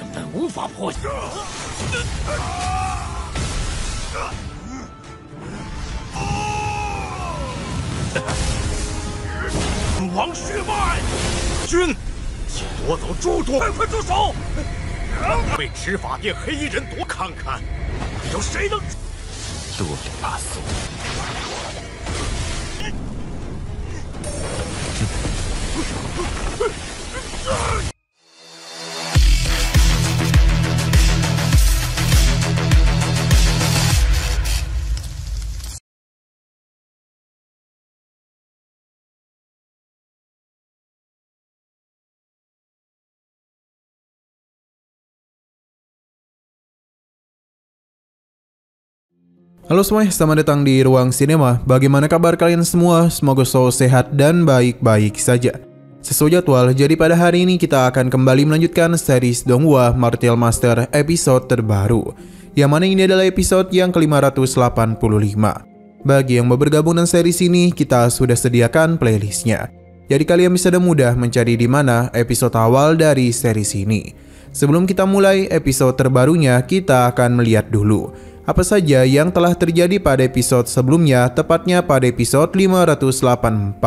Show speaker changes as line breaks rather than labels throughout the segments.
根本无法破解。王血脉，君，请夺走诸多，快住手！被执法殿黑衣人夺，看看还有谁能啰里吧嗦。
Halo semuanya, selamat datang di Ruang Sinema. Bagaimana kabar kalian semua? Semoga selalu sehat dan baik-baik saja. Sesuai jadwal, jadi pada hari ini kita akan kembali melanjutkan series Donghua Martial Master episode terbaru, yang mana ini adalah episode yang ke-585. Bagi yang mau bergabung dengan series ini, kita sudah sediakan playlistnya. Jadi kalian bisa dengan mudah mencari di mana episode awal dari series ini. Sebelum kita mulai episode terbarunya, kita akan melihat dulu apa saja yang telah terjadi pada episode sebelumnya, tepatnya pada episode 584.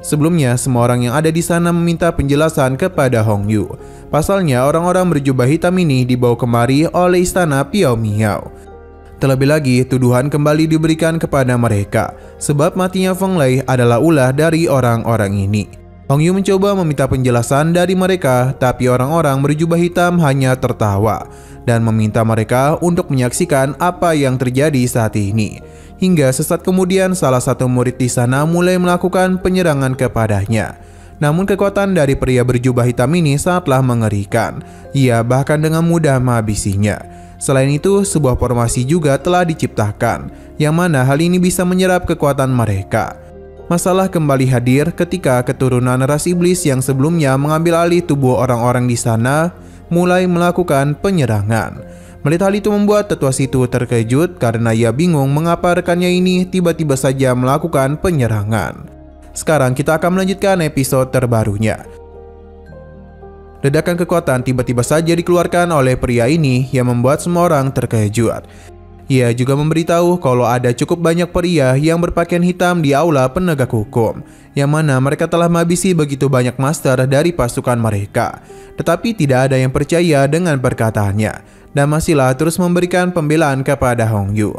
Sebelumnya, semua orang yang ada di sana meminta penjelasan kepada Hong Yu. Pasalnya, orang-orang berjubah hitam ini dibawa kemari oleh istana Piao Miao. Terlebih lagi, tuduhan kembali diberikan kepada mereka, sebab matinya Feng Lei adalah ulah dari orang-orang ini. Hong Yu mencoba meminta penjelasan dari mereka, tapi orang-orang berjubah hitam hanya tertawa dan meminta mereka untuk menyaksikan apa yang terjadi saat ini. Hingga sesaat kemudian salah satu murid di sana mulai melakukan penyerangan kepadanya. Namun kekuatan dari pria berjubah hitam ini sangatlah mengerikan. Ia bahkan dengan mudah menghabisinya. Selain itu, sebuah formasi juga telah diciptakan, yang mana hal ini bisa menyerap kekuatan mereka. Masalah kembali hadir ketika keturunan ras iblis yang sebelumnya mengambil alih tubuh orang-orang di sana mulai melakukan penyerangan. Melihat hal itu membuat tetua situ terkejut karena ia bingung mengapa rekannya ini tiba-tiba saja melakukan penyerangan. Sekarang kita akan melanjutkan episode terbarunya. Ledakan kekuatan tiba-tiba saja dikeluarkan oleh pria ini yang membuat semua orang terkejut. Ia juga memberitahu kalau ada cukup banyak pria yang berpakaian hitam di aula penegak hukum, yang mana mereka telah menghabisi begitu banyak master dari pasukan mereka. Tetapi tidak ada yang percaya dengan perkataannya, dan masihlah terus memberikan pembelaan kepada Hong Yu.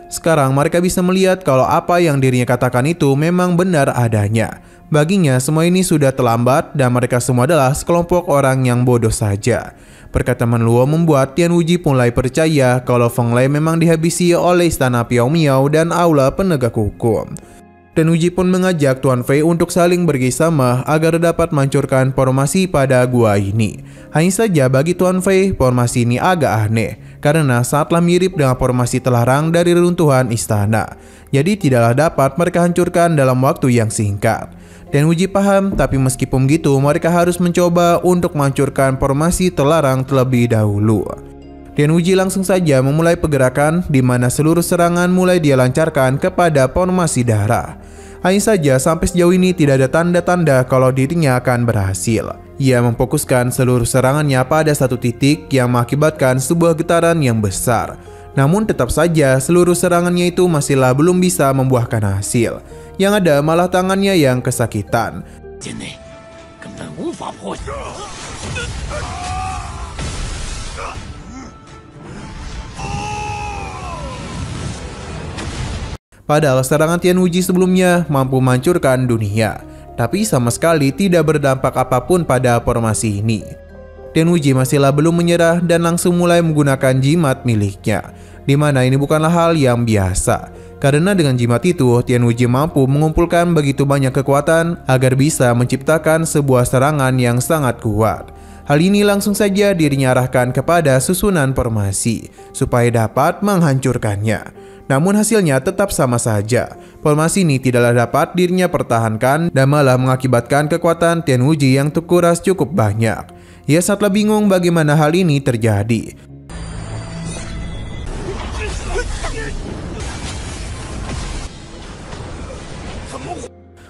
Sekarang mereka bisa melihat kalau apa yang dirinya katakan itu memang benar adanya. Baginya semua ini sudah terlambat dan mereka semua adalah sekelompok orang yang bodoh saja. Perkataan Luo membuat Tian Wuji mulai percaya kalau Feng Lei memang dihabisi oleh istana Piao Miao dan aula penegak hukum. Tian Wuji pun mengajak Tuan Fei untuk saling bekerjasama agar dapat menghancurkan formasi pada gua ini. Hanya saja bagi Tuan Fei, formasi ini agak aneh karena sangatlah mirip dengan formasi terlarang dari reruntuhan istana. Jadi tidaklah dapat mereka hancurkan dalam waktu yang singkat. Dan Wuji paham, tapi meskipun begitu mereka harus mencoba untuk menghancurkan formasi terlarang terlebih dahulu. Dan Wuji langsung saja memulai pergerakan di mana seluruh serangan mulai dia lancarkan kepada formasi darah. Hanya saja sampai sejauh ini tidak ada tanda-tanda kalau dirinya akan berhasil. Ia memfokuskan seluruh serangannya pada satu titik yang mengakibatkan sebuah getaran yang besar. Namun tetap saja seluruh serangannya itu masihlah belum bisa membuahkan hasil. Yang ada malah tangannya yang kesakitan. Padahal serangan Tian Wuji sebelumnya mampu menghancurkan dunia, tapi sama sekali tidak berdampak apapun pada formasi ini. Tian Wuji masihlah belum menyerah dan langsung mulai menggunakan jimat miliknya, di mana ini bukanlah hal yang biasa. Karena dengan jimat itu, Tian Wuji mampu mengumpulkan begitu banyak kekuatan agar bisa menciptakan sebuah serangan yang sangat kuat. Hal ini langsung saja dirinya arahkan kepada susunan formasi, supaya dapat menghancurkannya. Namun hasilnya tetap sama saja. Formasi ini tidaklah dapat dirinya pertahankan dan malah mengakibatkan kekuatan Tian Wuji yang terkuras cukup banyak. Ia sangatlah bingung bagaimana hal ini terjadi.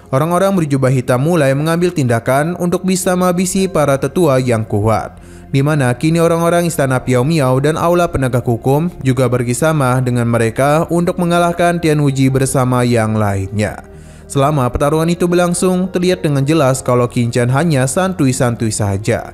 Orang-orang berjubah hitam mulai mengambil tindakan untuk bisa menghabisi para tetua yang kuat. di mana kini orang-orang istana Piao Miao dan aula penegak hukum juga bekerjasama dengan mereka untuk mengalahkan Tianwuji bersama yang lainnya. Selama pertarungan itu berlangsung, terlihat dengan jelas kalau Qin Chen hanya santuy-santuy saja.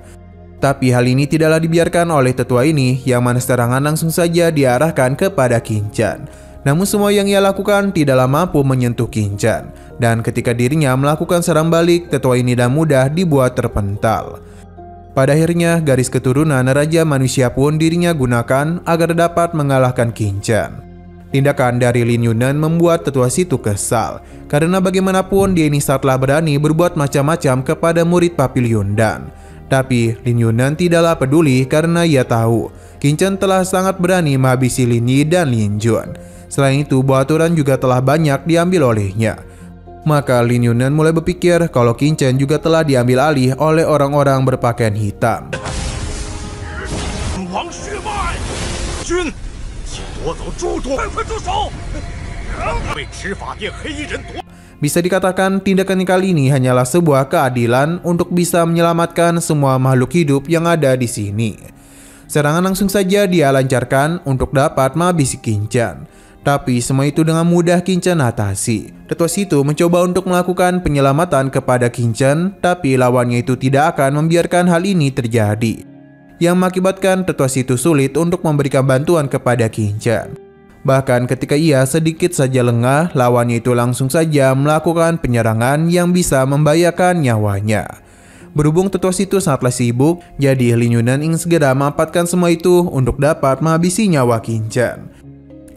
Tapi hal ini tidaklah dibiarkan oleh tetua ini, yang mana serangan langsung saja diarahkan kepada Qin Chen. Namun semua yang ia lakukan tidaklah mampu menyentuh Qin Chen. Dan ketika dirinya melakukan serang balik, tetua ini dan mudah dibuat terpental. Pada akhirnya, garis keturunan Raja Manusia pun dirinya gunakan agar dapat mengalahkan Qin Chen. Tindakan dari Lin Yunnan membuat tetua situ kesal, karena bagaimanapun dia ini telah berani berbuat macam-macam kepada murid Papilion Dan. Tapi Lin Yunnan tidaklah peduli karena ia tahu Qin Chen telah sangat berani menghabisi Lin Yi dan Lin Jun. Selain itu, buah aturan juga telah banyak diambil olehnya. Maka Lin Yunnan mulai berpikir kalau Qin Chen juga telah diambil alih oleh orang-orang berpakaian hitam. Bisa dikatakan tindakan kali ini hanyalah sebuah keadilan untuk bisa menyelamatkan semua makhluk hidup yang ada di sini. Serangan langsung saja dia lancarkan untuk dapat menghabisi Qin Chen. Tapi semua itu dengan mudah Qin Chen atasi. Tetua situ mencoba untuk melakukan penyelamatan kepada Qin Chen, tapi lawannya itu tidak akan membiarkan hal ini terjadi, yang mengakibatkan tetua situ sulit untuk memberikan bantuan kepada Qin Chen. Bahkan ketika ia sedikit saja lengah, lawannya itu langsung saja melakukan penyerangan yang bisa membahayakan nyawanya. Berhubung tetua situ sangatlah sibuk, jadi Lin Yunnan ingin segera memanfaatkan semua itu untuk dapat menghabisi nyawa Qin Chen.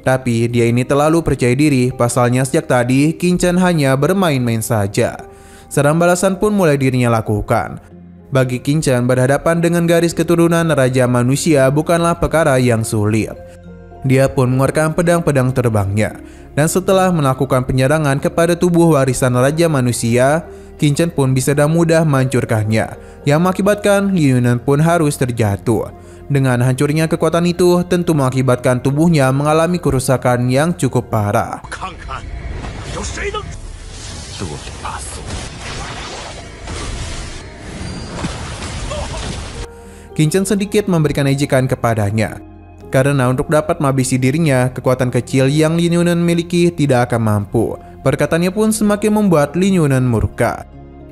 Tapi dia ini terlalu percaya diri, pasalnya sejak tadi Qin Chen hanya bermain-main saja. Serang balasan pun mulai dirinya lakukan. Bagi Qin Chen, berhadapan dengan garis keturunan Raja Manusia bukanlah perkara yang sulit. Dia pun mengeluarkan pedang-pedang terbangnya, dan setelah melakukan penyerangan kepada tubuh warisan Raja Manusia, Qin Chen pun bisa dengan mudah menghancurkannya, yang mengakibatkan Lin Yunnan pun harus terjatuh. Dengan hancurnya kekuatan itu tentu mengakibatkan tubuhnya mengalami kerusakan yang cukup parah. Qin Chen sedikit memberikan ejekan kepadanya, karena untuk dapat menghabisi dirinya, kekuatan kecil yang Lin Yunnan miliki tidak akan mampu. Perkataannya pun semakin membuat Lin Yunnan murka.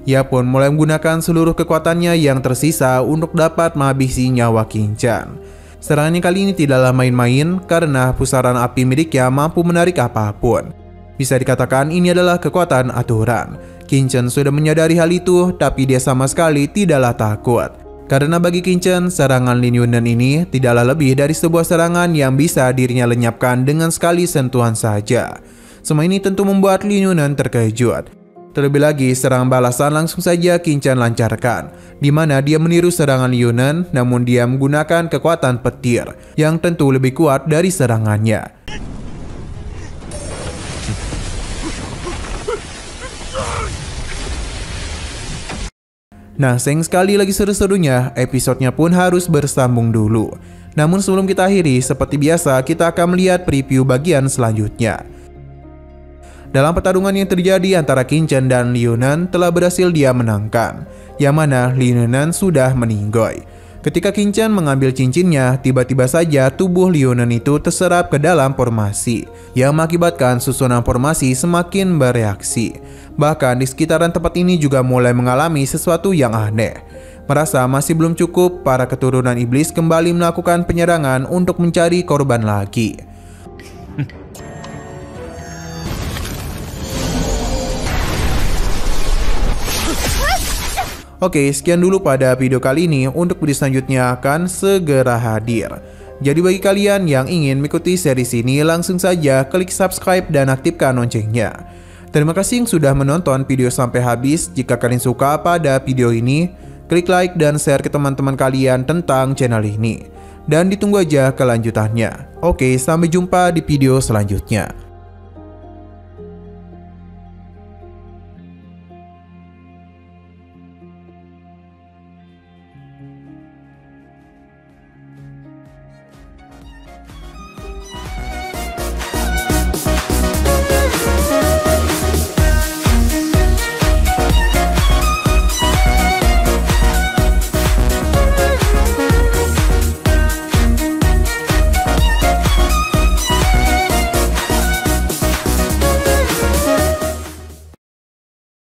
Ia pun mulai menggunakan seluruh kekuatannya yang tersisa untuk dapat menghabisi nyawa Qin Chen. Serangannya kali ini tidaklah main-main karena pusaran api miliknya mampu menarik apapun. Bisa dikatakan ini adalah kekuatan aturan. Qin Chen sudah menyadari hal itu, tapi dia sama sekali tidaklah takut. Karena bagi Qin Chen, serangan Lin Yunnan ini tidaklah lebih dari sebuah serangan yang bisa dirinya lenyapkan dengan sekali sentuhan saja. Semua ini tentu membuat Lin Yunnan terkejut. Terlebih lagi, serangan balasan langsung saja Qin Chen lancarkan, di mana dia meniru serangan Lin Yunnan, namun dia menggunakan kekuatan petir yang tentu lebih kuat dari serangannya. Nah, sayang sekali lagi seru-serunya, episodenya pun harus bersambung dulu. Namun sebelum kita akhiri, seperti biasa kita akan melihat preview bagian selanjutnya. Dalam pertarungan yang terjadi antara Qin Chen dan Lin Yunnan telah berhasil dia menangkan, yang mana Lin Yunnan sudah meninggoy. Ketika Qin Chen mengambil cincinnya, tiba-tiba saja tubuh Lin Yunnan itu terserap ke dalam formasi, yang mengakibatkan susunan formasi semakin bereaksi. Bahkan di sekitaran tempat ini juga mulai mengalami sesuatu yang aneh. Merasa masih belum cukup, para keturunan iblis kembali melakukan penyerangan untuk mencari korban lagi. Oke, sekian dulu pada video kali ini. Untuk video selanjutnya akan segera hadir. Jadi bagi kalian yang ingin mengikuti series ini, langsung saja klik subscribe dan aktifkan loncengnya. Terima kasih yang sudah menonton video sampai habis. Jika kalian suka pada video ini, klik like dan share ke teman-teman kalian tentang channel ini. Dan ditunggu aja kelanjutannya. Oke, sampai jumpa di video selanjutnya.